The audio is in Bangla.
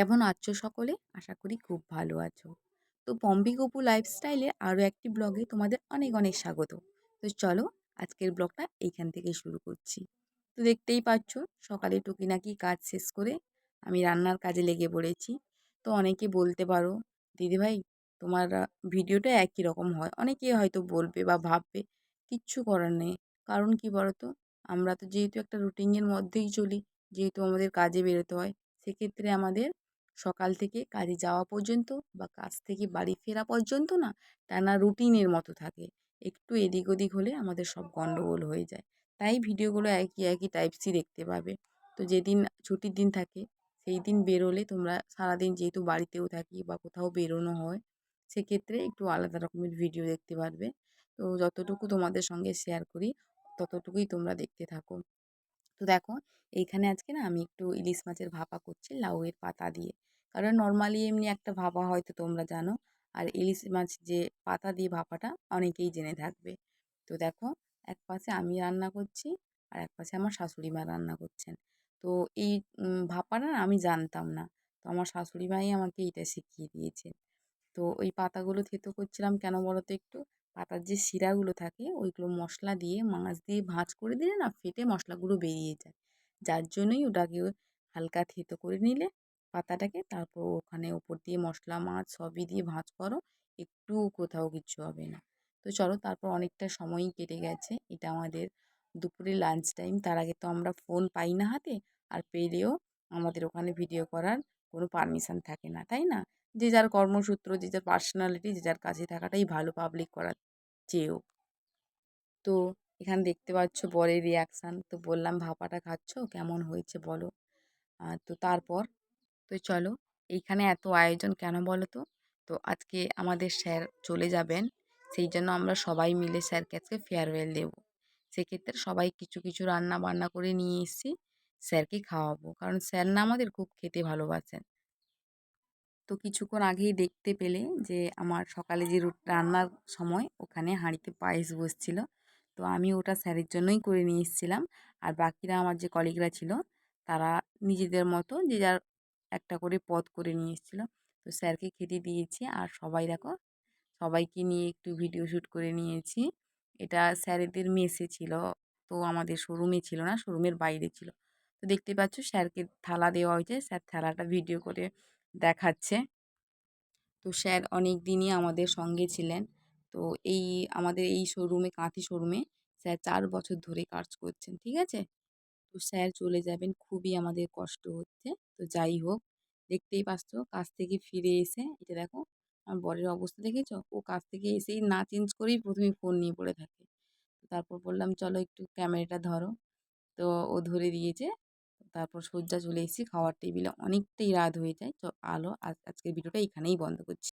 কেমন আছো সকলে? আশা করি খুব ভালো আছো। তো পম্পি গপু লাইফস্টাইলে আরও একটি ব্লগে তোমাদের অনেক অনেক স্বাগত। তো চলো আজকের ব্লগটা এইখান থেকে শুরু করছি। তো দেখতেই পাচ্ছ সকালে টুকিনাকি কাজ শেষ করে আমি রান্নার কাজে লেগে পড়েছি। তো অনেকে বলতে পারো দিদিভাই তোমার ভিডিওটা একই রকম হয়, অনেকে হয়তো বলবে বা ভাববে, কিচ্ছু করার নেই। কারণ কি বলো তো, আমরা তো যেহেতু একটা রুটিনের মধ্যেই চলি, যেহেতু আমাদের কাজে বেরোতে হয়, সেক্ষেত্রে আমাদের সকাল থেকে কাজে যাওয়া পর্যন্ত বা কাজ থেকে বাড়ি ফেরা পর্যন্ত না টানা রুটিনের মতো থাকে। একটু এদিক ওদিক হলে আমাদের সব গন্ডগোল হয়ে যায়। তাই ভিডিওগুলো একই একই টাইপসই দেখতে পাবে। তো যেদিন ছুটির দিন থাকে সেই দিন বেরোলে তোমরা সারাদিন যেহেতু বাড়িতেও থাকি বা কোথাও বেরোনো হয়, সেক্ষেত্রে একটু আলাদা রকমের ভিডিও দেখতে পারবে। তো যতটুকু তোমাদের সঙ্গে শেয়ার করি ততটুকুই তোমরা দেখতে থাকো। তো দেখো, এইখানে আজকে না আমি একটু ইলিশ মাছের ভাপা করছি লাউয়ের পাতা দিয়ে। কারণ নর্মালি এমনি একটা ভাপা হয়তো তোমরা জানো, আর ইলিশ মাছ যে পাতা দিয়ে ভাপাটা অনেকেই জেনে থাকবে। তো দেখো, এক পাশে আমি রান্না করছি আর এক পাশে আমার শাশুড়ি মা রান্না করছেন। তো এই ভাপাটা না আমি জানতাম না। তো আমার শাশুড়ি মাই আমাকে এটা শিখিয়ে দিয়েছে। তো ওই পাতাগুলো থেতো করছিলাম কেন বলো তো একটু, পাতার যে শিরাগুলো থাকে ওইগুলো মশলা দিয়ে মাছ দিয়ে ভাঁজ করে দিলে না ফেটে মশলাগুলো বেরিয়ে যায়। যার জন্যই ওটাকে হালকা থেতো করে নিলে পাতাটাকে, তারপর ওখানে ওপর দিয়ে মশলা মাছ সবই দিয়ে ভাঁজ করো, একটু কোথাও কিচ্ছু হবে না। তো চলো, তারপর অনেকটা সময়ই কেটে গেছে, এটা আমাদের দুপুরে লাঞ্চ টাইম। তার আগে তো আমরা ফোন পাই না হাতে, আর পেলেও আমাদের ওখানে ভিডিও করার কোনো পারমিশন থাকে না, তাই না? যে যার কর্মসূত্র, যে যার পার্সোনালিটি, যে যার কাছে থাকাটাই ভালো পাবলিক করার চেয়েও। তো এখানে দেখতে পাচ্ছ বরের রিয়াকশান। তো বললাম ভাপাটা খাচ্ছ, কেমন হয়েছে বলো। তো তারপর তো চলো, এইখানে এত আয়োজন কেন বলো তো। তো আজকে আমাদের স্যার চলে যাবেন, সেই জন্য আমরা সবাই মিলে স্যারকে আজকে ফেয়ারওয়েল দেবো। সেক্ষেত্রে সবাই কিছু কিছু রান্না বান্না করে নিয়ে এসেছি, স্যারকে খাওয়াবো, কারণ স্যার না আমাদের খুব খেতে ভালোবাসেন। তো কিছুক্ষণ আগেই দেখতে পেলে যে আমার সকালে যে রান্নার সময় ওখানে হাঁড়িতে পায়েস বসছিল। তো আমি ওটা স্যারের জন্যই করে নিয়ে এসেছিলাম। আর বাকিরা আমার যে কলিগরা ছিল তারা নিজেদের মতো যে যার একটা করে পদ করে নিয়ে এসেছিলো। তো স্যারকে খেতে দিয়েছি, আর সবাই দেখো সবাইকে নিয়ে একটু ভিডিও শ্যুট করে নিয়েছি। এটা স্যারেদের মেসে ছিল, তো আমাদের শোরুমে ছিল না, শোরুমের বাইরে ছিল। তো দেখতে পাচ্ছ স্যারকে থালা দেওয়া হয়েছে, স্যার থালাটা ভিডিও করে দেখাচ্ছে। তো স্যার অনেক দিনই আমাদের সঙ্গে ছিলেন। তো এই আমাদের এই শোরুমে, কাঁথি শোরুমে স্যার 4 বছর ধরে কাজ করছেন, ঠিক আছে? তো স্যার চলে যাবেন, খুবই আমাদের কষ্ট হচ্ছে। তো যাই হোক, দেখতেই পাচ্ছ কাজ থেকে ফিরে এসে এটা দেখো আমার বরের অবস্থা দেখেছো? ও কাজ থেকে এসেই না চেঞ্জ করেই ১ম এই ফোন নিয়ে পড়ে থাকে। তারপর বললাম চলো একটু ক্যামেরাটা ধরো। তো ও ধরে দিয়েছে। তারপর সোজা চলে এসেছি খাওয়ার টেবিলে। অনেকটাই রাত হয়ে যায়। আজকের ভিডিওটা এখানেই বন্ধ করছি।